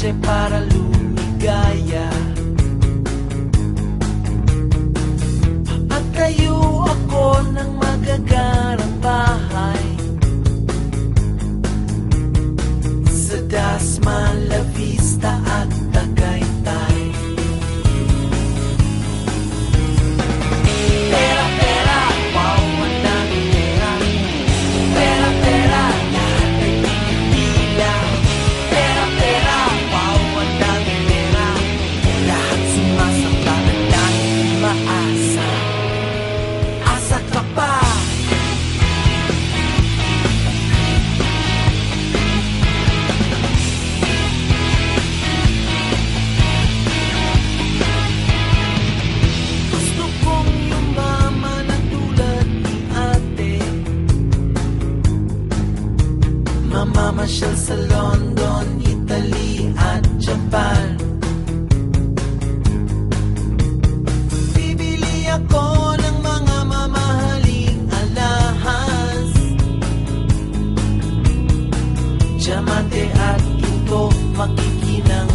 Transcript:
kotse para lumigaya. Papatayo ako ng magagarang bahay sa Dasma, La Vista at Tagaytay. Pera, pera, wow, ang daming pera. Pera, pera, lahat ay pinipilang. Pera, pera, wow, ang daming pera. Lahat sumasamba at dahil umaasa. Asa ka pa? Gusto kong yumaman na tulad ni ate, mamamasyal sa London, Italy at Japan. Bibili ako ng mga mamahaling alahas, diamante at ito makikinang